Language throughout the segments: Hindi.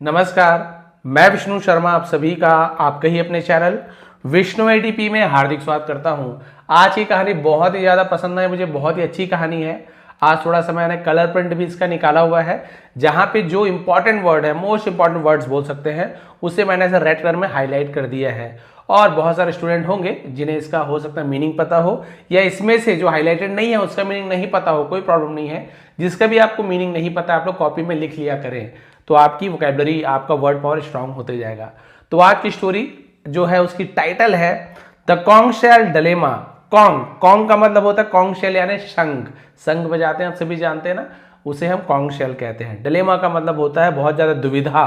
नमस्कार, मैं विष्णु शर्मा आप सभी का आपके ही अपने चैनल विष्णु एडीपी में हार्दिक स्वागत करता हूं। आज की कहानी बहुत ही ज़्यादा पसंद है मुझे, बहुत ही अच्छी कहानी है। आज थोड़ा सा मैंने कलर प्रिंट भी इसका निकाला हुआ है, जहां पे जो इंपॉर्टेंट वर्ड है, मोस्ट इंपॉर्टेंट वर्ड्स बोल सकते हैं, उसे मैंने ऐसे रेड कलर में हाईलाइट कर दिया है। और बहुत सारे स्टूडेंट होंगे जिन्हें इसका हो सकता है मीनिंग पता हो, या इसमें से जो हाईलाइटेड नहीं है उसका मीनिंग नहीं पता हो, कोई प्रॉब्लम नहीं है। जिसका भी आपको मीनिंग नहीं पता आप लोग कॉपी में लिख लिया करें, तो आपकी वोकैबुलरी, आपका वर्ड पावर स्ट्रांग होते जाएगा। तो आज की स्टोरी जो है उसकी टाइटल है the conch shell dilemma. Conch का मतलब होता है कॉन्ग शेल यानी शंख। शंख बजाते हैं, आप सभी जानते हैं ना, उसे हम कॉन्ग शेल कहते हैं। डिलेमा का मतलब होता है बहुत ज्यादा दुविधा,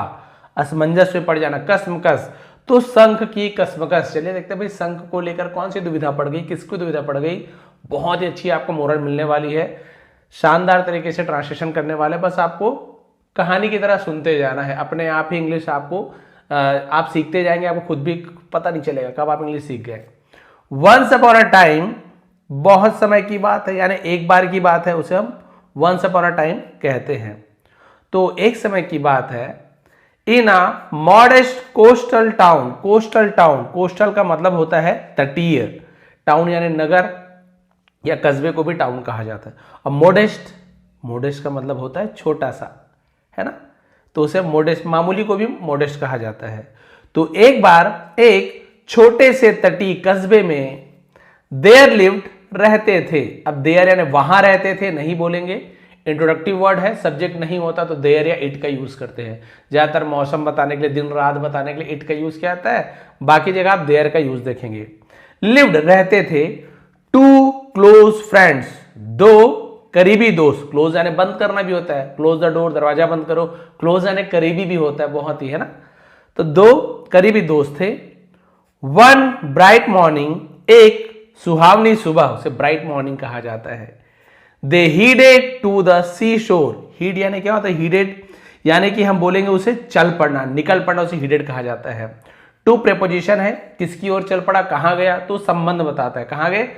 असमंजस में पड़ जाना, कसमकस। तो शंख की कसमकस, चलिए देखते हैं भाई शंख को लेकर कौन सी दुविधा पड़ गई, किसको दुविधा पड़ गई। बहुत ही अच्छी आपको मोरल मिलने वाली है, शानदार तरीके से ट्रांसलेशन करने वाले। बस आपको कहानी की तरह सुनते जाना है, अपने आप ही इंग्लिश आपको आप सीखते जाएंगे, आपको खुद भी पता नहीं चलेगा कब आप इंग्लिश सीख गए। वंस अपॉन अ टाइम, बहुत समय की बात है, यानी एक बार की बात है, उसे हम वंस अपॉन अ टाइम कहते हैं। तो एक समय की बात है। इन अ मॉडेस्ट कोस्टल टाउन, कोस्टल का मतलब होता है तटीय, टाउन यानी नगर या कस्बे को भी टाउन कहा जाता है। और मोडेस्ट का मतलब होता है छोटा सा, है ना, तो उसे मोडेस्ट, मामूली को भी मोडेस्ट कहा जाता है। तो एक बार एक छोटे से तटीय कस्बे में देयर लिव्ड, रहते थे। अब देयर यानी वहां रहते थे नहीं बोलेंगे, इंट्रोडक्टिव वर्ड है, सब्जेक्ट नहीं होता तो देयर या इट का यूज करते हैं। ज्यादातर मौसम बताने के लिए, दिन रात बताने के लिए इट का यूज किया जाता है, बाकी जगह आप देयर का यूज देखेंगे। लिव्ड रहते थे टू क्लोज फ्रेंड्स, दो करीबी दोस्त। क्लोज यानी बंद करना भी होता है, क्लोज द डोर, दरवाजा बंद करो। क्लोज यानी करीबी भी होता है, बहुत ही, है ना। तो दो करीबी दोस्त थे। वन ब्राइट मॉर्निंग, एक सुहावनी सुबह, उसे ब्राइट मॉर्निंग कहा जाता है। दे हीडेड टू द सी शोर, हीड यानी क्या होता है, हीडेड यानी कि हम बोलेंगे उसे चल पड़ना, निकल पड़ना, उसे हीडेड कहा जाता है। टू प्रेपोजिशन है, किसकी ओर चल पड़ा, कहां गया, तो संबंध बताता है, कहां गए,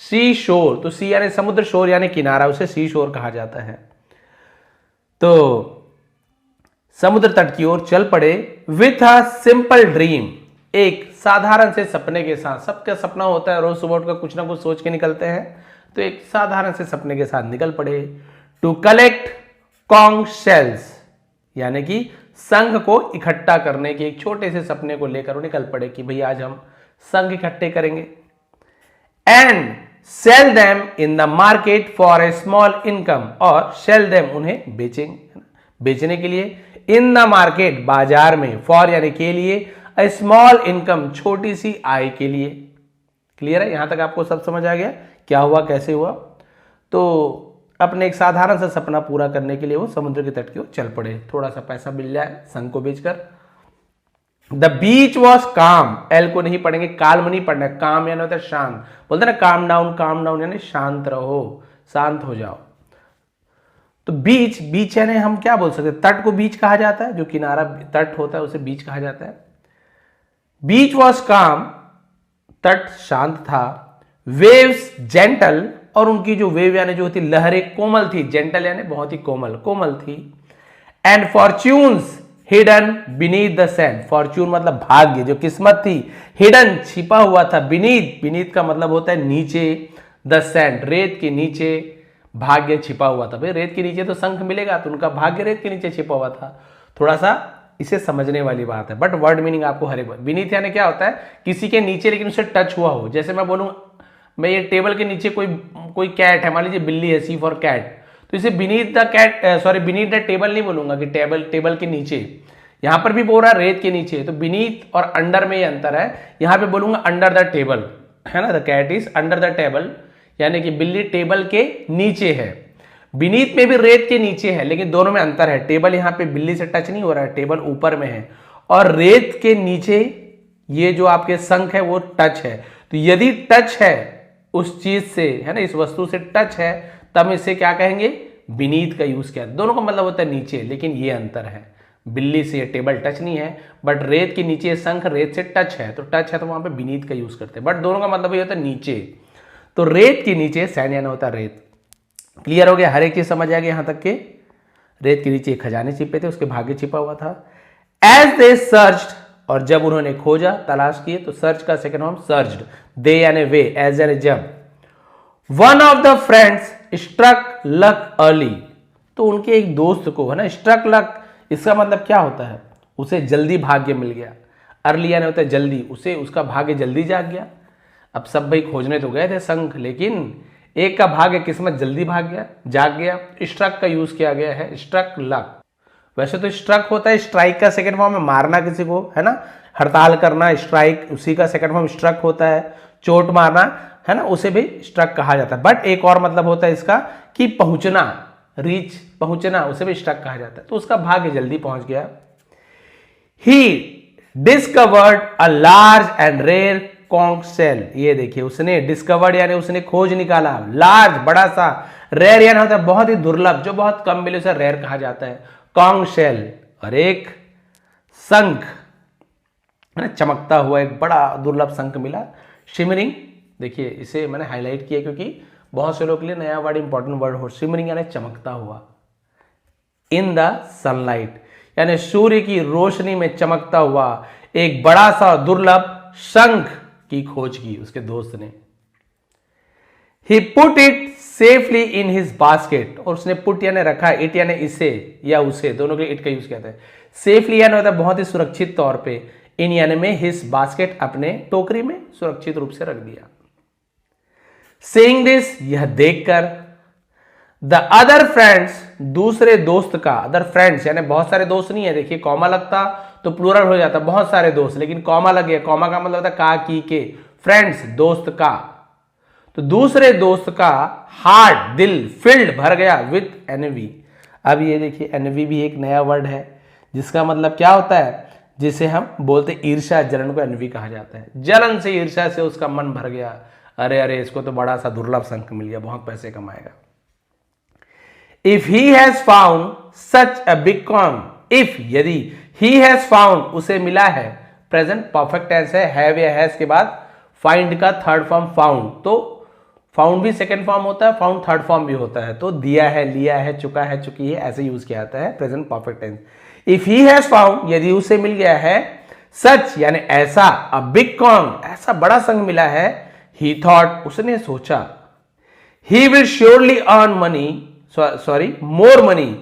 सी शोर। तो सी यानी समुद्र, शोर यानी किनारा, उसे सी शोर कहा जाता है। तो समुद्र तट की ओर चल पड़े विथ अ सिंपल ड्रीम, एक साधारण से सपने के साथ। सबका सपना होता है, रोज सुबह उठकर कुछ ना कुछ सोच के निकलते हैं, तो एक साधारण से सपने के साथ निकल पड़े। टू कलेक्ट कॉन्ग शेल्स, यानी कि संघ को इकट्ठा करने के एक छोटे से सपने को लेकर वो निकल पड़े कि भाई आज हम संघ इकट्ठे करेंगे। And sell them in the market for a small income, और सेल देम उन्हें बेचेंगे, बेचने के लिए, इन द मार्केट बाजार में, फॉर यानी के लिए, ए स्मॉल इनकम छोटी सी आय के लिए। क्लियर है, यहां तक आपको सब समझ आ गया क्या हुआ, कैसे हुआ। तो अपने एक साधारण सा सपना पूरा करने के लिए वो समुद्र के तट की ओर चल पड़े, थोड़ा सा पैसा मिल जाए संघ को बेचकर। द बीच वॉज काम, एल को नहीं पढ़ेंगे, काल्म नहीं पढ़ना, काम यानी होता है शांत, बोलते ना काम डाउन यानी शांत रहो, शांत हो जाओ। तो बीच यानी हम क्या बोल सकते हैं, तट को बीच कहा जाता है, जो किनारा तट होता है उसे बीच कहा जाता है। बीच वॉज काम, तट शांत था। वेव्स जेंटल, और उनकी जो वेव यानी जो होती लहरें कोमल थी, जेंटल यानी बहुत ही कोमल थी। And fortunes hidden beneath the sand, Fortune मतलब भाग्य, जो किस्मत थी, हिडन छिपा हुआ था, बीनीथ का मतलब होता है नीचे, द सैंड रेत के नीचे, भाग्य छिपा हुआ था। भाई रेत के नीचे तो शंख मिलेगा, तो उनका भाग्य रेत के नीचे छिपा हुआ था। थोड़ा सा इसे समझने वाली बात है, बट वर्ड मीनिंग आपको हर एक बार। बीनीथ यानी क्या होता है, किसी के नीचे लेकिन उससे टच हुआ हो। जैसे मैं बोलूँ, मैं ये टेबल के नीचे कोई कैट है, मान लीजिए बिल्ली है, सी फॉर कैट, तो इसे beneath the cat, sorry beneath the table नहीं बोलूंगा कि टेबल के नीचे। यहां पर भी बोल रहा रेत के नीचे, तो बीनीथ और अंडर में ये अंतर है। यहां पे बोलूंगा अंडर द टेबल, है ना, the cat is under the table, यानी कि बिल्ली टेबल के नीचे है। बीनीथ में भी रेत के नीचे है, लेकिन दोनों में अंतर है। टेबल यहां पे बिल्ली से टच नहीं हो रहा है, टेबल ऊपर में है, और रेत के नीचे ये जो आपके शंख है वो टच है। तो यदि टच है उस चीज से, है ना, इस वस्तु से टच है, तब इसे क्या कहेंगे, बीनीथ का यूज किया। दोनों का मतलब होता है नीचे, लेकिन ये अंतर है, बिल्ली से टेबल टच नहीं है, बट रेत के नीचे शंख रेत से टच है, तो टच है तो वहां पे बीनीथ का यूज करते हैं, बट दोनों का मतलब ये होता है नीचे। तो रेत के नीचे सैंड यानी होता है रेत। क्लियर हो गया, हर एक चीज समझ आ गया यहां तक के। रेत के नीचे खजाने छिपे थे, उसके भाग्य छिपा हुआ था। एज दे सर्च्ड, और जब उन्होंने खोजा, तलाश किए, तो सर्च का सेकंड फॉर्म सर्च्ड, दे यानी वे, एज यानी जब। One of the friends struck luck early, तो उनके एक दोस्त को, है ना, स्ट्रक लक, इसका मतलब क्या होता है, उसे जल्दी भाग्य मिल गया। अर्ली यानी होता है जल्दी, उसे उसका भाग्य जल्दी जाग गया। अब सब भाई खोजने तो गए थे शंख, लेकिन एक का भाग्य किस्मत जल्दी भाग गया, जाग गया। स्ट्रक का यूज किया गया है, स्ट्रक लक। वैसे तो स्ट्रक होता है स्ट्राइक का सेकंड फॉर्म है, मारना किसी को, है ना, हड़ताल करना, स्ट्राइक, उसी का सेकंड फॉर्म स्ट्रक होता है। चोट मारना, है ना, उसे भी स्ट्रक कहा जाता है। बट एक और मतलब होता है इसका कि पहुंचना, रीच, पहुंचना, उसे भी स्ट्रक कहा जाता है। तो उसका भाग्य जल्दी पहुंच गया। He discovered a large and rare conch shell, ये देखिए, उसने डिस्कवर्ड यानी उसने खोज निकाला, लार्ज बड़ा सा, रेयर यानी होता है बहुत ही दुर्लभ, जो बहुत कम मिले उसे रेयर कहा जाता है, कॉन्क शेल। और एक शंख, चमकता हुआ एक बड़ा दुर्लभ शंख मिला, शिमरिंग। देखिए इसे मैंने हाईलाइट किया क्योंकि बहुत से लोगों के लिए नया वर्ड, इंपॉर्टेंट वर्ड हो, शिमरिंग यानी चमकता हुआ। इन द सनलाइट यानी सूर्य की रोशनी में चमकता हुआ एक बड़ा सा दुर्लभ शंख की खोज की उसके दोस्त ने। He put it safely in his basket, और उसने पुट यानी रखा, इट यानी इसे या उसे, दोनों के लिए इट का यूज किया है। सेफली यानी होता है बहुत ही सुरक्षित तौर पे, इन यानी में, हिज बास्केट अपने टोकरी में सुरक्षित रूप से रख दिया। Seeing this, यह देखकर, द अदर फ्रेंड्स, दूसरे दोस्त का, अदर फ्रेंड्स यानी बहुत सारे दोस्त नहीं है, देखिए कॉमा लगता तो प्लूरल हो जाता बहुत सारे दोस्त, लेकिन कॉमा लग गया, कॉमा का मतलब होता है का, की, के, फ्रेंड्स दोस्त का, तो दूसरे दोस्त का हार्ट दिल फिल्ड भर गया विथ एनवी। अब ये देखिए एनवी भी एक नया वर्ड है जिसका मतलब क्या होता है, जिसे हम बोलते ईर्ष्या, जलन को एनवी कहा जाता है। जलन से, ईर्ष्या से उसका मन भर गया, अरे अरे इसको तो बड़ा सा दुर्लभ शंख मिल गया, बहुत पैसे कमाएगा। If he has found such a big coin, if यदि, ही हैज फाउंड उसे मिला है, प्रेजेंट परफेक्ट टेंस है, हैव या हैज के बाद फाइंड का थर्ड फॉर्म फाउंड, तो फाउंड भी सेकंड फॉर्म होता है, फाउंड थर्ड फॉर्म भी होता है, तो दिया है, लिया है, चुका है, चुकी है, ऐसे यूज किया जाता है present perfect tense. If he has found, यदि उसे मिल गया है, सच यानी ऐसा, अ बिग कॉइन ऐसा बड़ा संग मिला है, ही थॉट उसने सोचा, he will surely earn money, sorry more money,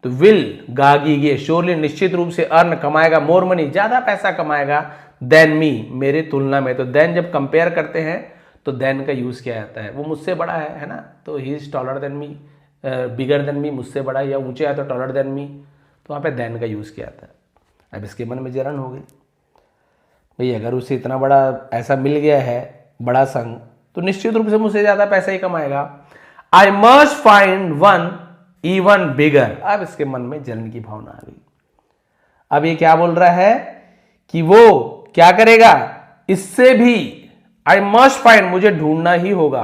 तो विल गागी, श्योरली निश्चित रूप से, अर्न कमाएगा, मोर मनी ज्यादा पैसा कमाएगा, देन मी मेरे तुलना में। तो देन जब कंपेयर करते हैं तो देन का यूज किया जाता है, वो मुझसे बड़ा है ना, तो he is taller than me, bigger than me, मुझसे बड़ा, या ऊंचे आया तो टॉलर देन मी, तो वहां पे देन का यूज किया जाता है। अब इसके मन में जलन हो गई, भाई अगर उसे इतना बड़ा ऐसा मिल गया है बड़ा संग, तो निश्चित रूप से मुझसे ज्यादा पैसा ही कमाएगा। I must find one even bigger, अब इसके मन में जलन की भावना आ गई। अब ये क्या बोल रहा है कि वो क्या करेगा, इससे भी, आई मस्ट फाइंड मुझे ढूंढना ही होगा,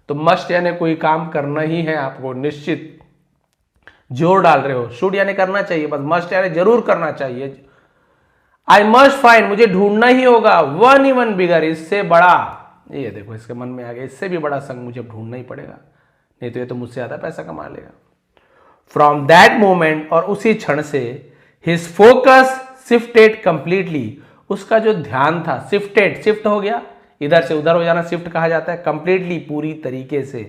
तो मस्ट यानी कोई काम करना ही है आपको, निश्चित, जोर डाल रहे हो, शुड यानी करना चाहिए, बस मस्ट यानी जरूर करना चाहिए। आई मस्ट फाइंड मुझे ढूंढना ही होगा, वन इवन बिगर इससे बड़ा, ये देखो इसके मन में आ गया, इससे भी बड़ा संग मुझे ढूंढना ही पड़ेगा, नहीं तो ये तो मुझसे ज्यादा पैसा कमा लेगा। फ्रॉम दैट मोमेंट, और उसी क्षण से, हिज फोकस शिफ्टेड कंप्लीटली, उसका जो ध्यान था, शिफ्टेड, शिफ्ट हो गया, इधर से उधर हो जाना शिफ्ट कहा जाता है, कंप्लीटली पूरी तरीके से,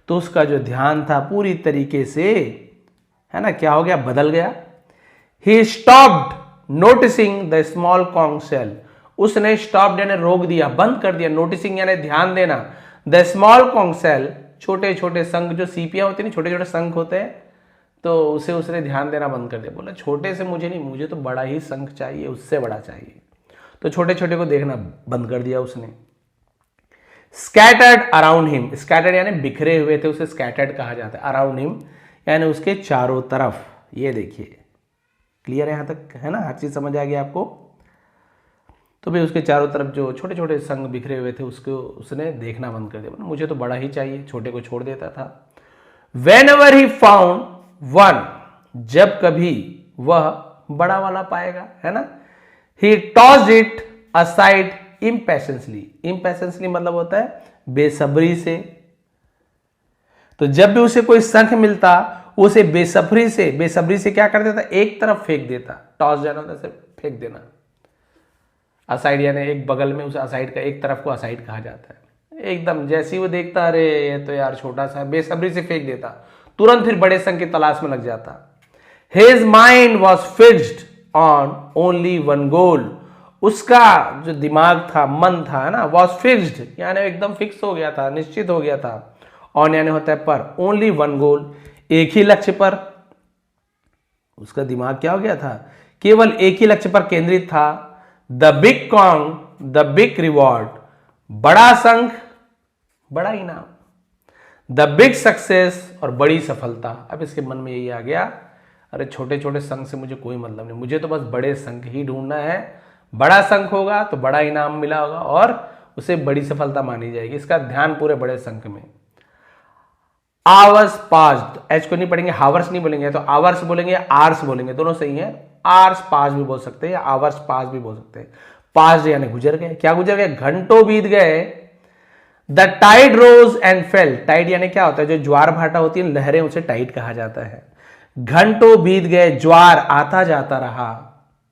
तो उसका जो ध्यान था पूरी तरीके से, है ना, क्या हो गया, बदल गया। He stopped noticing the small conch shell, उसने स्टॉप यानी रोक दिया, बंद कर दिया, नोटिसिंग यानी ध्यान देना, द स्मॉल कॉन्क शेल छोटे छोटे शंख, जो सीपियां होती है छोटे छोटे शंख होते हैं, तो उसे उसने ध्यान देना बंद कर दिया, बोला छोटे से मुझे नहीं, मुझे तो बड़ा ही शंख चाहिए, उससे बड़ा चाहिए, तो छोटे छोटे को देखना बंद कर दिया उसने। स्कैटर्ड अराउंड हिम, स्कैटर्ड यानी बिखरे हुए थे, उसे स्कैटर्ड कहा जाता है, अराउंड हिम यानी उसके चारों तरफ। ये देखिए क्लियर है यहां तक, है ना, हर चीज समझ आ गई आपको। तो भाई उसके चारों तरफ जो छोटे छोटे संग बिखरे हुए थे उसको उसने देखना बंद कर दिया, मुझे तो बड़ा ही चाहिए, छोटे को छोड़ देता था। Whenever he found one, जब कभी वह बड़ा वाला पाएगा, है ना, he tossed it aside impatiently, impatiently मतलब होता है बेसब्री से, तो जब भी उसे कोई शंख मिलता उसे बेसब्री से क्या कर देता, एक तरफ फेंक देता, टॉस जाना होता है, फेंक देना। असाइड यानी एक बगल में, उस असाइड का एक तरफ को असाइड कहा जाता है। एकदम जैसे ही वो देखता, अरे ये तो यार छोटा सा, बेसब्री से फेंक देता, तुरंत फिर बड़े संघ की तलाश में लग जाता। His mind was fixed on only one goal, उसका जो दिमाग था, मन था ना, वॉज फिक्स्ड यानी एकदम फिक्स हो गया था, निश्चित हो गया था। ऑन यानी होता है पर, ओनली वन गोल, एक ही लक्ष्य पर। उसका दिमाग क्या हो गया था, केवल एक ही लक्ष्य पर केंद्रित था। The big Kong, the big reward, बड़ा संघ बड़ा इनाम, द बिग सक्सेस और बड़ी सफलता। अब इसके मन में यही आ गया, अरे छोटे छोटे संघ से मुझे कोई मतलब नहीं, मुझे तो बस बड़े संघ ही ढूंढना है। बड़ा संघ होगा तो बड़ा इनाम मिला होगा और उसे बड़ी सफलता मानी जाएगी। इसका ध्यान पूरे बड़े संघ में। आवर्स पास्ड, एच को नहीं पढ़ेंगे, हावर्स नहीं बोलेंगे, तो आवर्स बोलेंगे, आर्स बोलेंगे, दोनों सही है। आर्स पास भी बोल सकते हैं, आवर्स पास भी बोल सकते हैं। पास यानी गुजर गए, क्या गुजर गए, घंटों बीत गए। The tide rose and fell, tide यानी क्या होता है, जो ज्वार भाटा होती है लहरें, उसे टाइड कहा जाता है। घंटों बीत गए, ज्वार आता जाता रहा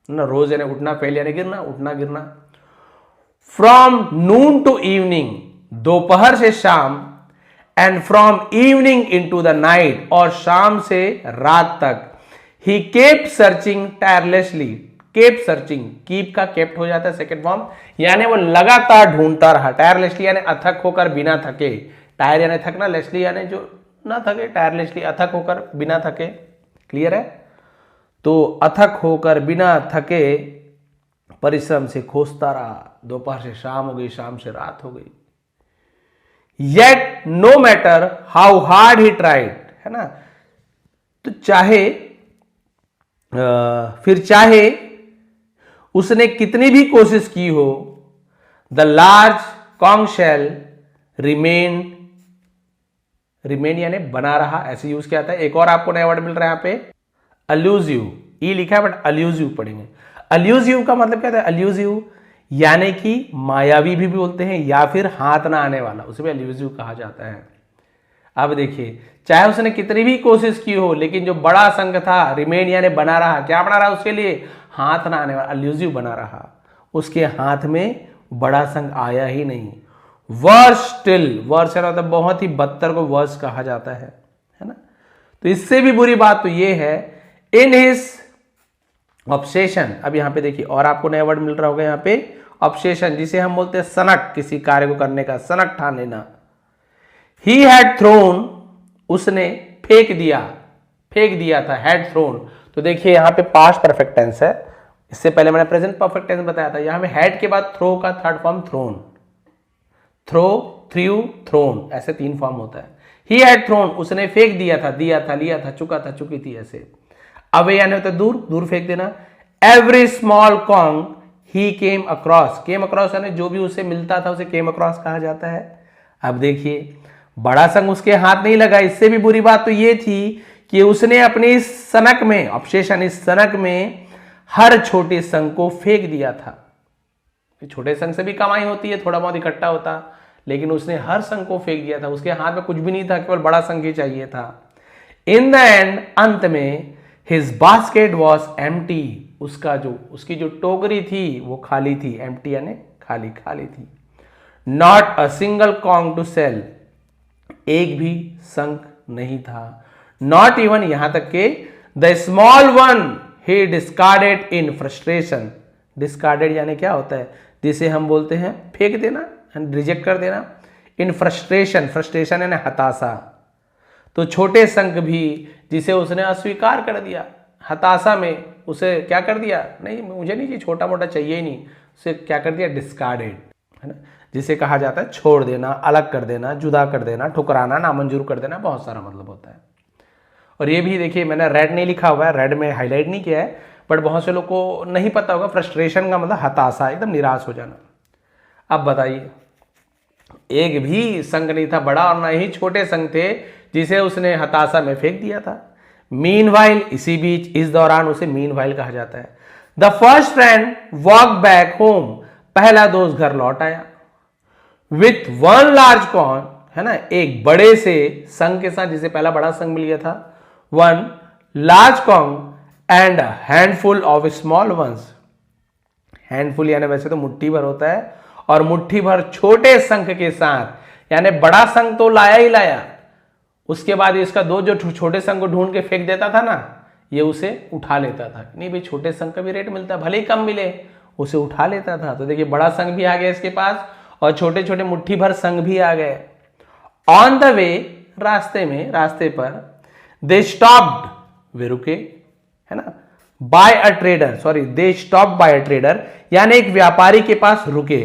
ना, रोज यानी उठना, फेल यानी गिरना, उठना गिरना। फ्रॉम नून टू इवनिंग, दोपहर से शाम, and from evening into the night, और शाम से रात तक। He kept searching tirelessly, kept searching, keep का केप्ट हो जाता है सेकेंड फॉर्म, यानी वो लगातार ढूंढता रहा। टायरलेसली यानी अथक होकर, बिना थके। टायर यानी थकना, लेसली यानी जो ना थके, टायरलेसली अथक होकर, बिना थके। क्लियर है? तो अथक होकर, बिना थके, परिश्रम से खोजता रहा। दोपहर से शाम हो गई, शाम से रात हो गई। Yet no matter how hard he tried, है ना, तो चाहे फिर चाहे उसने कितनी भी कोशिश की हो, the large conch shell remain, remain यानी बना रहा, ऐसे यूज किया था। एक और आपको नया वर्ड मिल रहा है यहाँ पे, अल्यूजिव, ई लिखा है बट अल्यूजिव पढ़ेंगे। अल्यूजिव का मतलब क्या था, अल्यूजिव यानी कि मायावी भी बोलते हैं, या फिर हाथ ना आने वाला, उसे भी अल्यूजिव कहा जाता है। अब देखिए, चाहे उसने कितनी भी कोशिश की हो, लेकिन जो बड़ा संघ था, रिमेन यानी बना रहा, क्या बना रहा उसके लिए, हाथ ना आने वाला, अल्यूजिव बना रहा। उसके हाथ में बड़ा संघ आया ही नहीं। वर्स स्टिल, वर्स यानी मतलब बहुत ही बदतर को वर्स कहा जाता है ना। तो इससे भी बुरी बात तो ये है, इन हिज ऑब्सेशन, अब यहां पे देखिए और आपको नया वर्ड मिल रहा होगा यहाँ पे, ऑब्सेशन, जिसे हम बोलते हैं सनक, किसी कार्य को करने का सनक ठान लेना। ही हैड थ्रोन, उसने फेंक दिया था, हैड थ्रोन। तो देखिए यहाँ पे पास्ट परफेक्ट टेंस है, इससे पहले मैंने प्रेजेंट परफेक्ट टेंस बताया था। यहां में हैड के बाद थ्रो का third form thrown, throw, threw, thrown, ऐसे तीन फॉर्म होता है। ही हैड थ्रोन, उसने फेंक दिया था, लिया था, चुका था, चुकी थी, ऐसे। अवे यानी होता है दूर, दूर फेंक देना। एवरी स्मॉल कॉन्ग ही केम अक्रॉस, केम अक्रॉस यानी जो भी उसे मिलता था उसे केम अक्रॉस कहा जाता है। अब देखिए, बड़ा संघ उसके हाथ नहीं लगा। इससे भी बुरी बात तो ये थी कि उसने अपनी सनक में, ऑब्सेशन, इस सनक में हर छोटे संघ को फेंक दिया था। छोटे संघ से भी कमाई होती है, थोड़ा बहुत इकट्ठा होता, लेकिन उसने हर संघ को फेंक दिया था। उसके हाथ में कुछ भी नहीं था, केवल बड़ा संघ ही चाहिए था। इन द एंड, अंत में, हिज बास्केट वॉज एम्प्टी, उसकी जो टोकरी थी वो खाली थी। एम्प्टी यानी खाली थी। Not a single conch to sell, एक भी संघ नहीं था। नॉट इवन, यहां तक के the small one he discarded in frustration. Discarded यानी क्या होता है, जिसे हम बोलते हैं फेंक देना, रिजेक्ट कर देना। इन फ्रस्ट्रेशन, फ्रस्ट्रेशन यानी हताशा। तो छोटे संघ भी, जिसे उसने अस्वीकार कर दिया, हताशा में उसे क्या कर दिया, नहीं मुझे नहीं चाहिए, छोटा मोटा चाहिए ही नहीं, उसे क्या कर दिया, डिस्कार्डेड, है ना, जिसे कहा जाता है छोड़ देना, अलग कर देना, जुदा कर देना, ठुकराना, नामंजूर कर देना, बहुत सारा मतलब होता है। और ये भी देखिए, मैंने रेड नहीं लिखा हुआ है, रेड में हाईलाइट नहीं किया है, बट बहुत से लोग को नहीं पता होगा, फ्रस्ट्रेशन का मतलब हताशा, एकदम निराश हो जाना। अब बताइए, एक भी संघ नहीं था बड़ा और ना ही छोटे संघ थे जिसे उसने हताशा में फेंक दिया था। मीनवाइल, इसी बीच, इस दौरान, उसे मीनवाइल कहा जाता है। The first friend walk back home, पहला दोस्त घर लौट आया। विथ वन लार्ज कॉन, है ना, एक बड़े से संघ के साथ, जिसे पहला बड़ा संघ मिल गया था, one large Kong and handful of small once, handful यानी वैसे तो मुट्ठी भर होता है, और मुट्ठी भर छोटे शंख के साथ, यानी बड़ा शंख तो लाया ही लाया, उसके बाद इसका दो जो छोटे शंख को ढूंढ के फेंक देता था ना, ये उसे उठा लेता था। नहीं भाई, छोटे शंख का भी रेट मिलता है, भले ही कम मिले, उसे उठा लेता था। तो देखिए बड़ा शंख भी आ गया इसके पास, और छोटे छोटे मुट्ठी भर शंख भी आ गए। ऑन द वे, रास्ते पर, दे स्टॉप्ड, वे रुके, है ना, by a trader, sorry they stopped by a trader, यानी एक व्यापारी के पास रुके।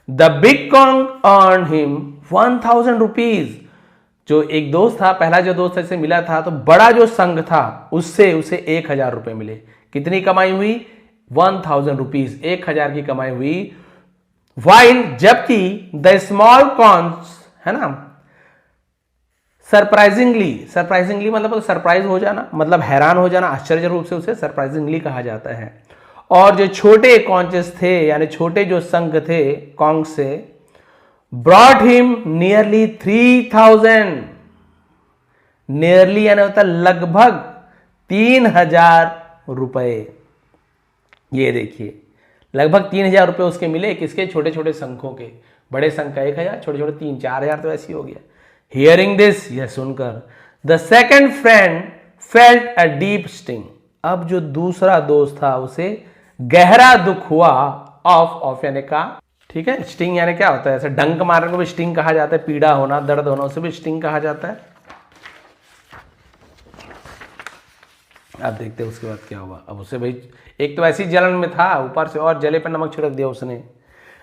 The big conch earn him 1000 rupees. जो एक दोस्त था, पहला जो दोस्त से मिला था, तो बड़ा जो संघ था उससे उसे 1000 रुपए मिले। कितनी कमाई हुई? 1000 रुपीज, 1000 की कमाई हुई। वाइल, जबकि द स्मॉल कॉन्स, है ना, सरप्राइजिंगली मतलब सरप्राइज हो जाना, मतलब हैरान हो जाना, आश्चर्य रूप से उसे सरप्राइजिंगली कहा जाता है। और जो छोटे कॉन्चेस थे, यानी छोटे जो संघ थे कॉन्ग से, ब्रॉट हिम नियरली 3000, नियरली यानी होता लगभग 3000 रुपए। ये देखिए लगभग 3000 रुपए उसके मिले, किसके? छोटे छोटे शंखों के। बड़े शंख का 1000, छोटे छोटे 3-4 तो ऐसी हो गया। हियरिंग दिस, यह सुनकर, the second friend felt a deep sting. अब जो दूसरा दोस्त था उसे गहरा दुख हुआ। ऑफ यानी का, ठीक है, स्टिंग यानी क्या होता है? ऐसे डंक मारने को भी स्टिंग कहा जाता है, पीड़ा होना, दर्द होना, उसे भी स्टिंग कहा जाता है। अब देखते हैं उसके बाद क्या हुआ। अब उसे भाई एक तो ऐसी जलन में था, ऊपर से और जले पर नमक छिड़क दिया उसने।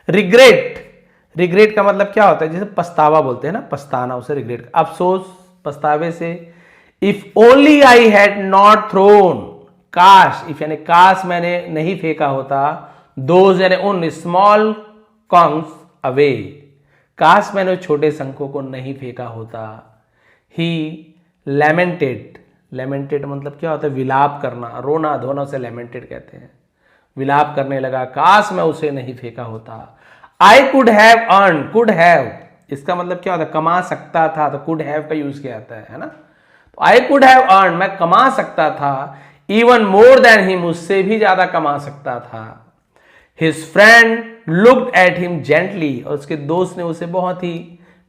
रिग्रेट का मतलब क्या होता है? जैसे पछतावा बोलते हैं ना, पछताना, उसे रिग्रेट, अफसोस, पछतावे से। If only I had not thrown, काश, इफ यानी काश मैंने नहीं फेंका होता, दोज यानी उन, स्मॉल कॉन्ग्स अवे, काश मैंने छोटे शंखों को नहीं फेंका होता। ही लेमेंटेड मतलब क्या होता है? विलाप करना, रोना धोना, उसे लेमेंटेड कहते हैं। विलाप करने लगा, काश मैं उसे नहीं फेंका होता। I could have earn, could have इसका मतलब क्या होता है? कमा सकता था, तो कुड हैव का यूज किया जाता है ना। तो आई कुड हैव अर्न, मैं कमा सकता था, इवन मोर देन हिम, उससे भी ज्यादा कमा सकता था। His friend looked at him gently, और उसके दोस्त ने उसे बहुत ही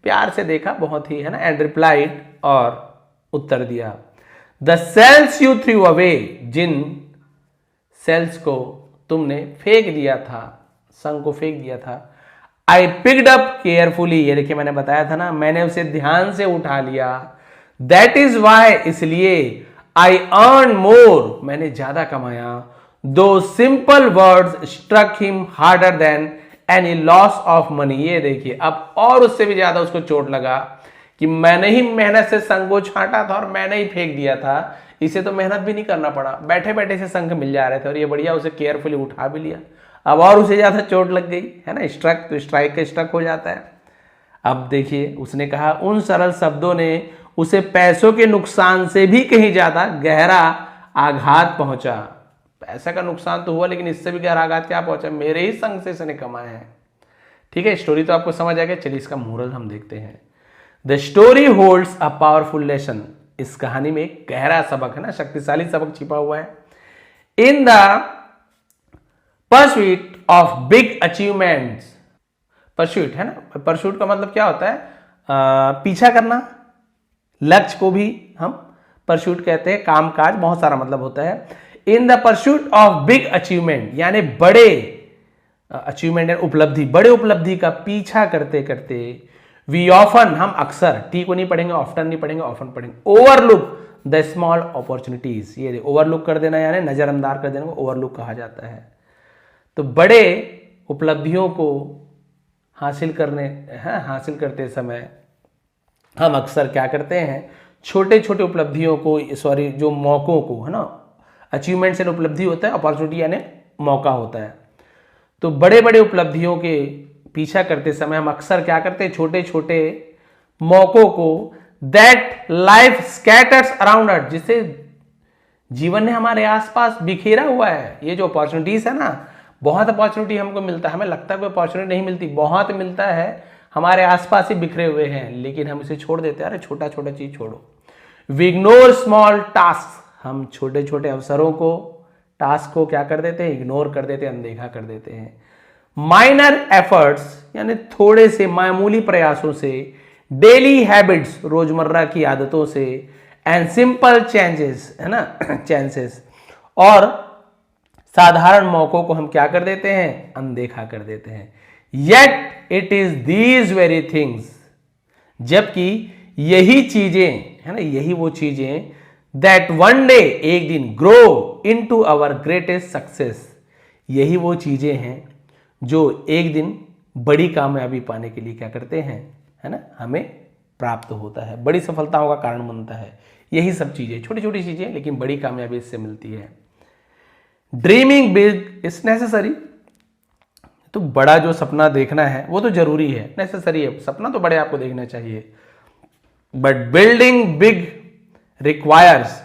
प्यार से देखा, बहुत ही, है ना, एंड रिप्लाइड, और उत्तर दिया, the shells you threw away, जिन सेल्स को तुमने फेंक दिया था, संग को फेंक दिया था, आई पिक्ड अप केयरफुली, ये देखिए मैंने बताया था ना, मैंने उसे ध्यान से उठा लिया। दैट इज वाई, इसलिए, आई अर्न मोर, मैंने ज्यादा कमाया। दो simple words struck him harder than any loss of money, ये देखिए अब और उससे भी ज्यादा उसको चोट लगा कि मैंने ही मेहनत से संघ को छांटा था और मैंने ही फेंक दिया था, इसे तो मेहनत भी नहीं करना पड़ा, बैठे बैठे से संघ मिल जा रहे थे, और ये बढ़िया उसे केयरफुली उठा भी लिया। अब और उसे ज्यादा चोट लग गई, है ना, स्ट्रक, तो स्ट्राइक का स्ट्रक हो जाता है। अब देखिए उसने कहा, उन सरल शब्दों ने उसे पैसों के नुकसान से भी कहीं ज्यादा गहरा आघात पहुंचा। पैसा का नुकसान तो हुआ, लेकिन इससे भी गहरा आघात क्या पहुंचा? मेरे ही संग से इसने कमाया है। ठीक है, स्टोरी तो आपको समझ आ गया। चलिए इसका मोरल हम देखते हैं। The story holds a powerful lesson, इस कहानी में एक गहरा सबक, है ना, शक्तिशाली सबक छिपा हुआ है। In the pursuit of big achievements, pursuit, है ना, परस्यूट का मतलब क्या होता है? पीछा करना, लक्ष्य को भी हम परस्यूट कहते हैं। काम काज, बहुत सारा मतलब होता है। In the pursuit of big achievement, यानी बड़े अचीवमेंट, उपलब्धि, बड़े उपलब्धि का पीछा करते करते, वी ऑफन, हम अक्सर, टी को नहीं पढ़ेंगे, ऑफ्टन नहीं पढ़ेंगे, ऑफन पढ़ेंगे, ओवरलुक द स्मॉल अपॉर्चुनिटीज, ये ओवरलुक कर देना यानी नजरअंदाज कर देना को ओवरलुक कहा जाता है। तो बड़े उपलब्धियों को हासिल करते समय हम अक्सर क्या करते हैं? छोटे छोटे उपलब्धियों को, सॉरी, जो मौकों को, है ना, अचीवमेंट से उपलब्धि होता है, अपॉर्चुनिटी यानी मौका होता है। तो बड़े बड़े उपलब्धियों के पीछा करते समय हम अक्सर क्या करते हैं? छोटे छोटे मौकों को, that life scatters around us, जिसे जीवन ने हमारे आसपास बिखेरा हुआ है। ये जो अपॉर्चुनिटीज है ना, बहुत अपॉर्चुनिटी हमको मिलता है, हमें लगता है कोई अपॉर्चुनिटी नहीं मिलती, बहुत मिलता है, हमारे आसपास ही बिखरे हुए हैं, लेकिन हम इसे छोड़ देते हैं। अरे छोटा छोटा चीज छोड़ो। वी इग्नोर स्मॉल टास्क, हम छोटे छोटे अवसरों को टास्क को क्या कर देते हैं, इग्नोर कर देते हैं, अनदेखा कर देते हैं। माइनर एफर्ट्स यानी थोड़े से मामूली प्रयासों से, डेली हैबिट्स रोजमर्रा की आदतों से, एंड सिंपल चेंजेस है ना चांसेस, और साधारण मौकों को हम क्या कर देते हैं, अनदेखा कर देते हैं। Yet it is these very things, जबकि यही चीजें है ना, यही वो चीजें दैट वन डे एक दिन grow into our greatest success, यही वो चीजें हैं जो एक दिन बड़ी कामयाबी पाने के लिए क्या करते हैं, है ना, हमें प्राप्त होता है, बड़ी सफलताओं का कारण बनता है। यही सब चीजें, छोटी छोटी चीजें, लेकिन बड़ी कामयाबी इससे मिलती है। ड्रीमिंग बिग इज नेसेसरी, तो बड़ा जो सपना देखना है वो तो जरूरी है, नेसेसरी है, सपना तो बड़े आपको देखना चाहिए। बट बिल्डिंग बिग रिक्वायर्स,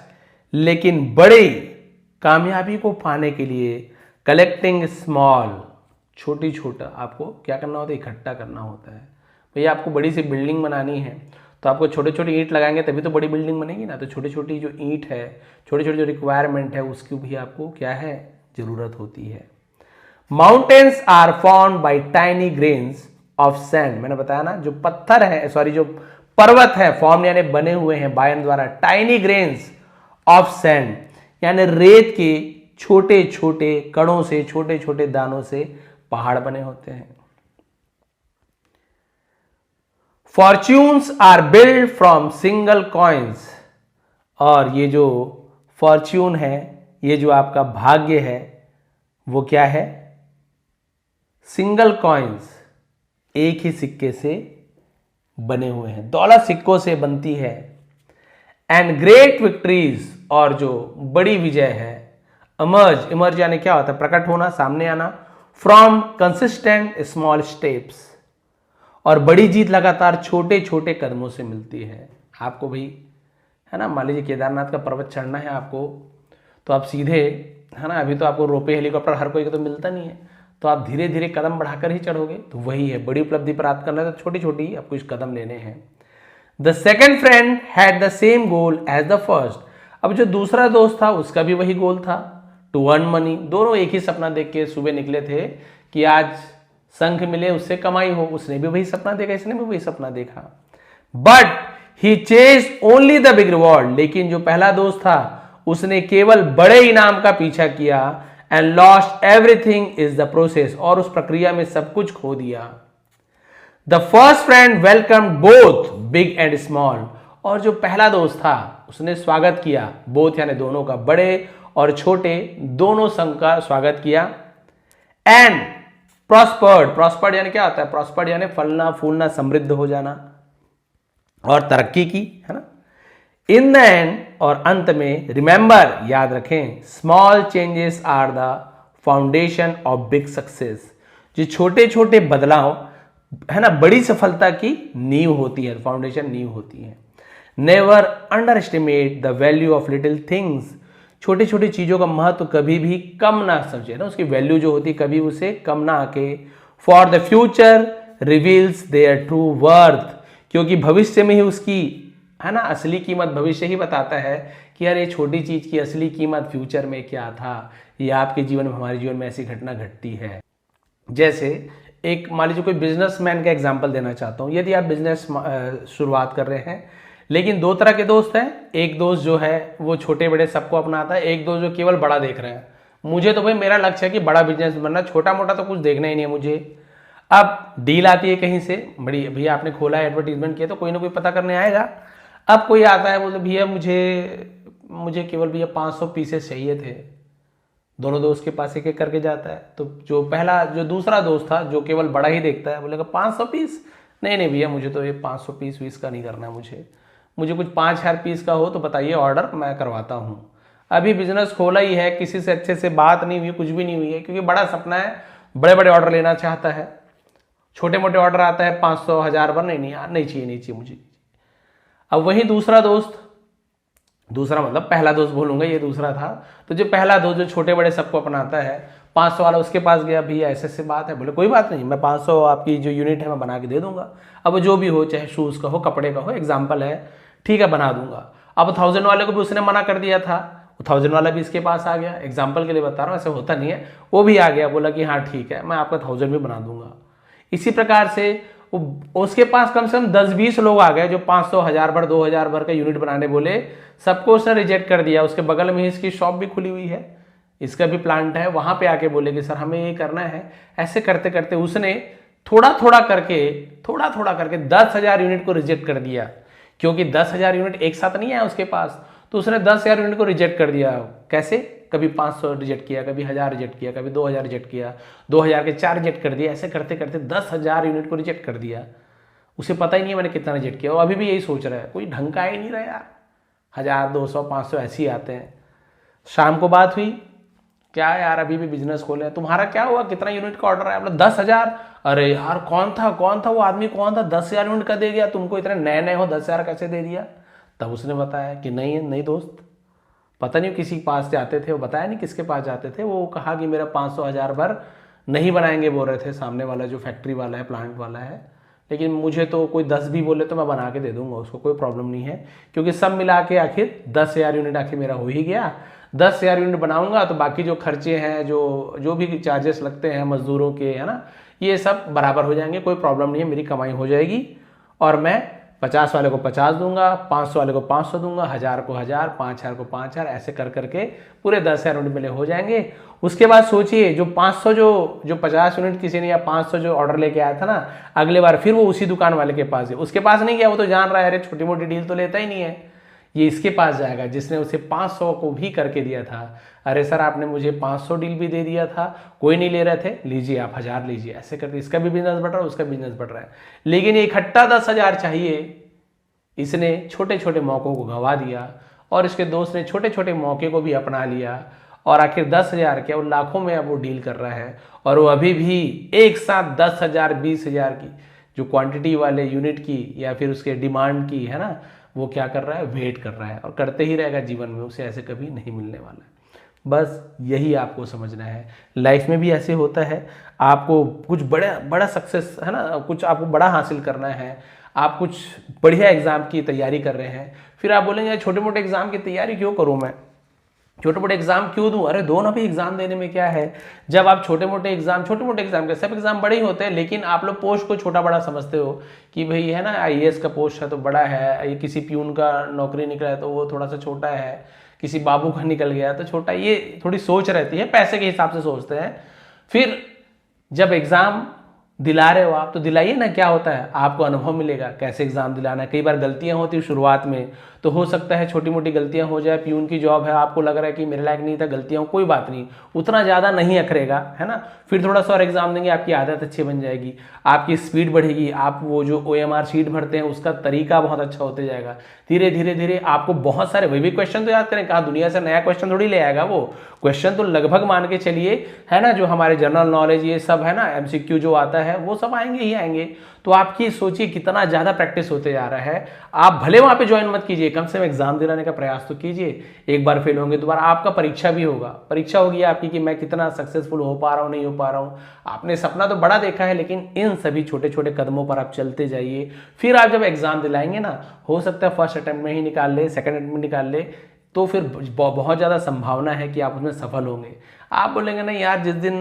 लेकिन बड़ी कामयाबी को पाने के लिए कलेक्टिंग स्मॉल, छोटी छोटा आपको क्या करना होता है, इकट्ठा करना होता है। भैया आपको बड़ी सी बिल्डिंग बनानी है तो आपको छोटे छोटे ईंट लगाएंगे तभी तो बड़ी बिल्डिंग बनेगी ना। तो छोटी छोटी जो ईंट है, छोटी छोटी जो रिक्वायरमेंट है, उसकी भी आपको क्या है, जरूरत होती है। Mountains are formed by tiny grains of sand, मैंने बताया ना, जो पत्थर है, सॉरी, जो पर्वत है, फॉर्म यानी बने हुए हैं बायन द्वारा, टाइनी ग्रेन्स ऑफ सैंड यानी रेत के छोटे छोटे कणों से, छोटे छोटे दानों से पहाड़ बने होते हैं। Fortunes are build from single coins, और ये जो फॉर्च्यून है, ये जो आपका भाग्य है, वो क्या है, सिंगल कॉइन्स, एक ही सिक्के से बने हुए हैं, दौलत सिक्कों से बनती है। एंड ग्रेट विक्ट्रीज, और जो बड़ी विजय है, इमर्ज, इमर्ज यानी क्या होता है, प्रकट होना, सामने आना, फ्रॉम कंसिस्टेंट स्मॉल स्टेप्स, और बड़ी जीत लगातार छोटे छोटे कदमों से मिलती है। आपको भाई है ना, मान लीजिए केदारनाथ का पर्वत चढ़ना है आपको, तो आप सीधे है ना, अभी तो आपको रोपे हेलीकॉप्टर हर कोई को तो मिलता नहीं है, तो आप धीरे धीरे कदम बढ़ाकर ही चढ़ोगे। तो वही है, बड़ी उपलब्धि प्राप्त करना है तो छोटी छोटी आपको कुछ कदम लेने हैं। The second friend had the same goal as the first, अब जो दूसरा दोस्त था उसका भी वही गोल था, टू अर्न मनी। दोनों एक ही सपना देख के सुबह निकले थे कि आज शंख मिले, उससे कमाई हो। उसने भी वही सपना देखा, इसने भी वही सपना देखा। But he chase only the big reward, लेकिन जो पहला दोस्त था उसने केवल बड़े इनाम का पीछा किया। And lost everything is the process, और उस प्रक्रिया में सब कुछ खो दिया। The first friend welcome both big and small, और जो पहला दोस्त था उसने स्वागत किया, बोथ यानी दोनों का, बड़े और छोटे दोनों संघ का स्वागत किया। एंड प्रॉस्पर्ड, प्रॉस्पर्ड यानी क्या होता है, प्रॉस्पर्ड यानी फलना फूलना, समृद्ध हो जाना और तरक्की की, है ना। इन द एंड, और अंत में, रिमेंबर, याद रखें, small changes are the foundation of big success, जो छोटे छोटे बदलाव है ना, बड़ी सफलता की नींव होती है, फाउंडेशन नींव होती है। Never under estimate the value of little things, छोटी छोटी चीजों का महत्व कभी भी कम ना समझे ना, उसकी वैल्यू जो होती है कभी उसे कम ना आके। For the future reveals their true worth, क्योंकि भविष्य में ही उसकी है ना असली कीमत भविष्य ही बताता है कि यार ये छोटी चीज की असली कीमत फ्यूचर में क्या था। ये आपके जीवन में, हमारे जीवन में ऐसी घटना घटती है। जैसे एक मान लीजिए कोई बिजनेसमैन का एग्जांपल देना चाहता हूँ। यदि आप बिजनेस शुरुआत कर रहे हैं, लेकिन दो तरह के दोस्त हैं। एक दोस्त जो है वो छोटे बड़े सबको अपनाता है, एक दोस्त जो केवल बड़ा देख रहे हैं। मुझे तो भाई मेरा लक्ष्य है कि बड़ा बिजनेस बनना, छोटा मोटा तो कुछ देखना ही नहीं है मुझे। अब डील आती है कहीं से बड़ी, भैया आपने खोला है, एडवर्टीजमेंट किया, तो कोई ना कोई पता करने आएगा। अब कोई आता है, बोलते भैया मुझे केवल भैया 500 पीसेस चाहिए थे। दोनों दोस्त के पास एक एक करके जाता है। तो जो दूसरा दोस्त था जो केवल बड़ा ही देखता है, बोलेगा 500 पीस, नहीं भैया मुझे तो ये 500 पीस वीस का नहीं करना है, मुझे कुछ 5000 पीस का हो तो बताइए, ऑर्डर मैं करवाता हूँ। अभी बिजनेस खोला ही है, किसी से अच्छे से बात नहीं हुई, कुछ भी नहीं हुई है, क्योंकि बड़ा सपना है, बड़े बड़े ऑर्डर लेना चाहता है। छोटे मोटे ऑर्डर आता है 500 1000 पर, नहीं चाहिए मुझे। अब वही दूसरा दोस्त, दूसरा मतलब पहला दोस्त बोलूंगा, ये दूसरा था। तो जो पहला दोस्त जो छोटे बड़े सबको अपनाता है, 500 वाला उसके पास गया, भैया ऐसे बात है, बोले कोई बात नहीं, मैं 500 आपकी जो यूनिट है मैं बना के दे दूंगा। अब जो भी हो, चाहे शूज का हो, कपड़े का हो, एग्जाम्पल है, ठीक है बना दूंगा। अब 1000 वाले को भी उसने मना कर दिया था, 1000 वाला भी इसके पास आ गया, एग्जाम्पल के लिए बता रहा हूँ, ऐसे होता नहीं है। वो भी आ गया, बोला कि हाँ ठीक है मैं आपका 1000 भी बना दूंगा। इसी प्रकार से उसके पास कम से कम 10-20 लोग आ गए जो 500, 1000 भर, 2000 भर का यूनिट बनाने बोले, सबको उसने रिजेक्ट कर दिया। उसके बगल में ही इसकी शॉप भी खुली हुई है, इसका भी प्लांट है, वहां पे आके बोले कि सर हमें ये करना है। ऐसे करते करते उसने थोड़ा थोड़ा करके 10,000 यूनिट को रिजेक्ट कर दिया, क्योंकि 10,000 यूनिट एक साथ नहीं आया उसके पास, तो उसने 10,000 यूनिट को रिजेक्ट कर दिया। कैसे? कभी 500 रिजेक्ट किया, कभी 1000 रिजेक्ट किया, कभी 2000 रिजेक्ट किया, 2000 के 4 रिजेक्ट कर दिया। ऐसे करते करते 10,000 यूनिट को रिजेक्ट कर दिया। उसे पता ही नहीं है मैंने कितना रिजेक्ट किया, वो अभी भी यही सोच रहा है, कोई ढंग का ही नहीं रहा यार, 1000, 200, 500 ऐसे ही आते हैं। शाम को बात हुई, क्या यार अभी भी बिजनेस खोले, तुम्हारा क्या हुआ, कितना यूनिट का ऑर्डर आया? मतलब 10,000। अरे यार कौन था वो आदमी, कौन था 10,000 यूनिट का दे गया तुमको, इतने नए नए हो 10,000 कैसे दे दिया? तब उसने बताया कि नहीं दोस्त, पता नहीं किसी के पास जाते थे, वो बताया नहीं किसके पास जाते थे, वो कहा कि मेरा 500, 1000 भर नहीं बनाएंगे बोल रहे थे सामने वाला जो फैक्ट्री वाला है, प्लांट वाला है, लेकिन मुझे तो कोई 10 भी बोले तो मैं बना के दे दूंगा, उसको कोई प्रॉब्लम नहीं है, क्योंकि सब मिला के आखिर 10,000 यूनिट आखिर मेरा हो ही गया। 10,000 यूनिट बनाऊंगा तो बाकी जो खर्चे हैं, जो भी चार्जेस लगते हैं मजदूरों के, है ना, ये सब बराबर हो जाएंगे, कोई प्रॉब्लम नहीं है, मेरी कमाई हो जाएगी। और मैं 50 वाले को 50 दूंगा, 500 वाले को 500 दूंगा, 1000 को 1000, 5000 को 5000, ऐसे कर करके पूरे 10,000 यूनिट मेरे हो जाएंगे। उसके बाद सोचिए जो 500 जो 50 यूनिट किसी ने या 500 जो ऑर्डर लेके आया था ना, अगले बार फिर वो उसी दुकान वाले के पास है, उसके पास नहीं गया, वो तो जान रहा है अरे छोटी मोटी डील तो लेता ही नहीं है, ये इसके पास जाएगा जिसने उसे 500 को भी करके दिया था। अरे सर आपने मुझे 500 डील भी दे दिया था, कोई नहीं ले रहे थे, लीजिए आप 1000 लीजिए। ऐसे करके इसका भी बिजनेस बढ़ रहा है, उसका बिजनेस बढ़ रहा है, लेकिन ये इकट्ठा 10,000 चाहिए। इसने छोटे छोटे मौकों को गंवा दिया और इसके दोस्त ने छोटे छोटे मौके को भी अपना लिया और आखिर 10,000 क्या, वो लाखों में अब वो डील कर रहा है। और वो अभी भी एक साथ 10,000, 20,000 की जो क्वांटिटी वाले यूनिट की या फिर उसके डिमांड की है ना, वो क्या कर रहा है, वेट कर रहा है और करते ही रहेगा जीवन में, उसे ऐसे कभी नहीं मिलने वाला है। बस यही आपको समझना है, लाइफ में भी ऐसे होता है, आपको कुछ बड़ा सक्सेस है ना, कुछ आपको बड़ा हासिल करना है, आप कुछ बढ़िया एग्जाम की तैयारी कर रहे हैं, फिर आप बोलेंगे छोटे मोटे एग्जाम की तैयारी क्यों करूं मैं, छोटे मोटे एग्जाम क्यों दूं? अरे दो ना भी, एग्जाम देने में क्या है। जब आप छोटे मोटे एग्जाम के सब एग्जाम बड़े ही होते हैं, लेकिन आप लोग पोस्ट को छोटा बड़ा समझते हो कि भाई है ना आईएएस का पोस्ट है तो बड़ा है, ये किसी प्यून का नौकरी निकला है तो वो थोड़ा सा छोटा है, किसी बाबू का निकल गया तो छोटा, ये थोड़ी सोच रहती है, पैसे के हिसाब से सोचते हैं। फिर जब एग्जाम दिला रहे हो आप तो दिलाइए ना, क्या होता है आपको अनुभव मिलेगा कैसे एग्जाम दिलाना है। कई बार गलतियां होती है शुरुआत में, तो हो सकता है छोटी मोटी गलतियां हो जाए, प्यून की जॉब है, आपको लग रहा है कि मेरे लायक नहीं था, गलतियां कोई बात नहीं, उतना ज़्यादा नहीं अखरेगा, है ना। फिर थोड़ा सा और एग्जाम देंगे, आपकी आदत अच्छी बन जाएगी, आपकी स्पीड बढ़ेगी, आप वो जो OMR शीट भरते हैं उसका तरीका बहुत अच्छा होते जाएगा। धीरे धीरे धीरे आपको बहुत सारे वही क्वेश्चन तो याद करें, कहा दुनिया से नया क्वेश्चन थोड़ी ले आएगा, वो क्वेश्चन तो लगभग मान के चलिए है ना, जो हमारे जनरल नॉलेज ये सब है ना, MCQ जो आता है वो सब आएंगे ही आएंगे। तो आपकी सोचिए कितना ज्यादा प्रैक्टिस होते जा रहा है। आप भले वहां पे ज्वाइन मत कीजिए, कम से कम एग्जाम दिलाने का प्रयास तो कीजिए। एक बार फेल होंगे दोबारा आपका परीक्षा भी होगा, परीक्षा होगी आपकी कि मैं कितना सक्सेसफुल हो पा रहा हूं, नहीं हो पा रहा हूं। आपने सपना तो बड़ा देखा है, लेकिन इन सभी छोटे छोटे कदमों पर आप चलते जाइए। फिर आप जब एग्जाम दिलाएंगे ना, हो सकता है फर्स्ट अटेम्प्ट में ही निकाल ले, सेकंड अटेम्प्ट में निकाल ले, तो फिर बहुत ज़्यादा संभावना है कि आप उसमें सफल होंगे। आप बोलेंगे नहीं यार, जिस दिन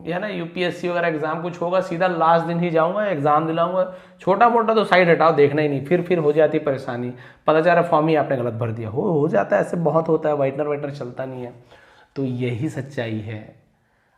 है ना UPSC वगैरह एग्जाम कुछ होगा, सीधा लास्ट दिन ही जाऊंगा, एग्जाम दिलाऊंगा, छोटा मोटा तो साइड हटाओ, देखना ही नहीं। फिर हो जाती है परेशानी, पता चल रहा फॉर्म ही आपने गलत भर दिया, हो जाता है, ऐसे बहुत होता है, वाइटनर चलता नहीं है। तो यही सच्चाई है।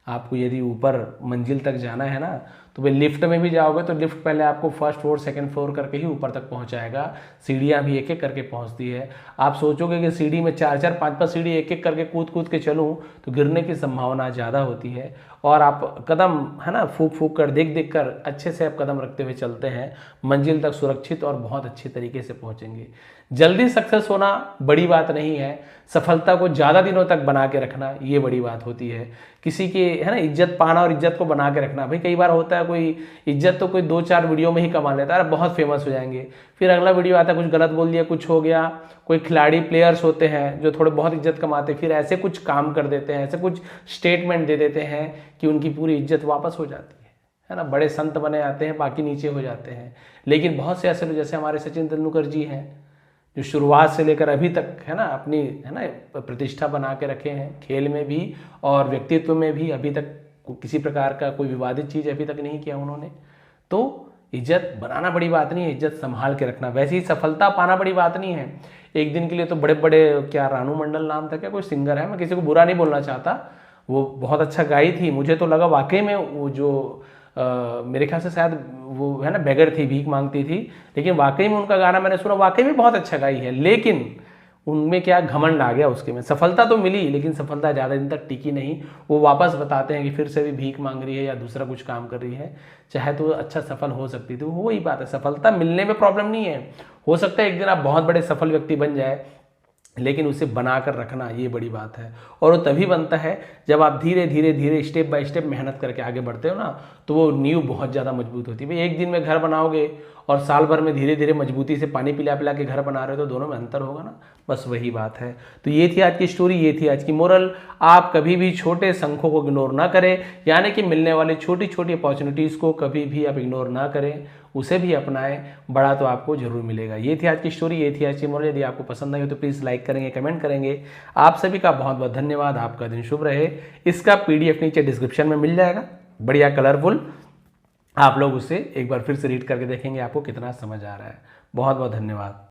आपको यदि ऊपर मंजिल तक जाना है ना, तो भाई लिफ्ट में भी जाओगे तो लिफ्ट पहले आपको फर्स्ट फ्लोर सेकंड फ्लोर करके ही ऊपर तक पहुंचाएगा, सीढ़ियां भी एक एक करके पहुंचती है। आप सोचोगे कि सीढ़ी में 4-4, 5-5 सीढ़ी एक एक करके कूद के चलूं तो गिरने की संभावना ज़्यादा होती है। और आप कदम है ना फूक कर देख कर अच्छे से आप कदम रखते हुए चलते हैं, मंजिल तक सुरक्षित और बहुत अच्छे तरीके से पहुंचेंगे। जल्दी सक्सेस होना बड़ी बात नहीं है, सफलता को ज़्यादा दिनों तक बना के रखना ये बड़ी बात होती है। किसी के है ना इज्जत पाना और इज्जत को बना के रखना, भाई कई बार होता है कोई इज्जत तो कोई 2-4 वीडियो में ही कमा लेता है, बहुत फेमस हो जाएंगे, फिर अगला वीडियो आता है कुछ गलत बोल दिया, कुछ हो गया। कोई खिलाड़ी प्लेयर्स होते हैं जो थोड़े बहुत इज्जत कमाते, फिर ऐसे कुछ काम कर देते हैं, ऐसे कुछ स्टेटमेंट दे देते हैं कि उनकी पूरी इज्जत वापस हो जाती है ना। बड़े संत बने आते हैं, बाकी नीचे हो जाते हैं। लेकिन बहुत से ऐसे लोग जैसे हमारे सचिन तेंदुलकर जी हैं, जो शुरुआत से लेकर अभी तक है ना अपनी है ना प्रतिष्ठा बना के रखे हैं, खेल में भी और व्यक्तित्व में भी। अभी तक किसी प्रकार का कोई विवादित चीज़ अभी तक नहीं किया उन्होंने। तो इज्जत बनाना बड़ी बात नहीं है, इज्जत संभाल के रखना। वैसे ही सफलता पाना बड़ी बात नहीं है। एक दिन के लिए तो बड़े बड़े, क्या रानू मंडल नाम था क्या, कोई सिंगर है, मैं किसी को बुरा नहीं बोलना चाहता, वो बहुत अच्छा गाई थी। मुझे तो लगा वाकई में वो जो मेरे ख्याल से शायद वो है ना बेगर थी, भीख मांगती थी, लेकिन वाकई में उनका गाना मैंने सुना, वाकई में बहुत अच्छा गाई है। लेकिन उनमें क्या घमंड आ गया उसके में। सफलता तो मिली लेकिन सफलता ज़्यादा दिन तक टिकी नहीं। वो वापस बताते हैं कि फिर से भी भीख मांग रही है या दूसरा कुछ काम कर रही है। चाहे तो अच्छा सफल हो सकती थी, वही बात है, सफलता मिलने में प्रॉब्लम नहीं है। हो सकता है एक दिन आप बहुत बड़े सफल व्यक्ति बन जाए, लेकिन उसे बनाकर रखना ये बड़ी बात है। और वो तभी बनता है जब आप धीरे धीरे धीरे स्टेप बाय स्टेप मेहनत करके आगे बढ़ते हो ना, तो वो नींव बहुत ज़्यादा मजबूत होती है। भाई एक दिन में घर बनाओगे और साल भर में धीरे धीरे मजबूती से पानी पिला पिला के घर बना रहे हो, तो दोनों में अंतर होगा ना, बस वही बात है। तो ये थी आज की स्टोरी, ये थी आज की मोरल। आप कभी भी छोटे शंखों को इग्नोर ना करें, यानी कि मिलने वाली छोटी छोटी अपॉर्चुनिटीज़ को कभी भी आप इग्नोर ना करें, उसे भी अपनाएं, बड़ा तो आपको जरूर मिलेगा। ये थी आज की स्टोरी, ये थी आज की मोरल। यदि आपको पसंद आई हो तो प्लीज़ लाइक करेंगे, कमेंट करेंगे। आप सभी का बहुत बहुत धन्यवाद, आपका दिन शुभ रहे। इसका PDF नीचे डिस्क्रिप्शन में मिल जाएगा, बढ़िया कलरफुल। आप लोग उसे एक बार फिर से रीड करके देखेंगे, आपको कितना समझ आ रहा है। बहुत बहुत धन्यवाद।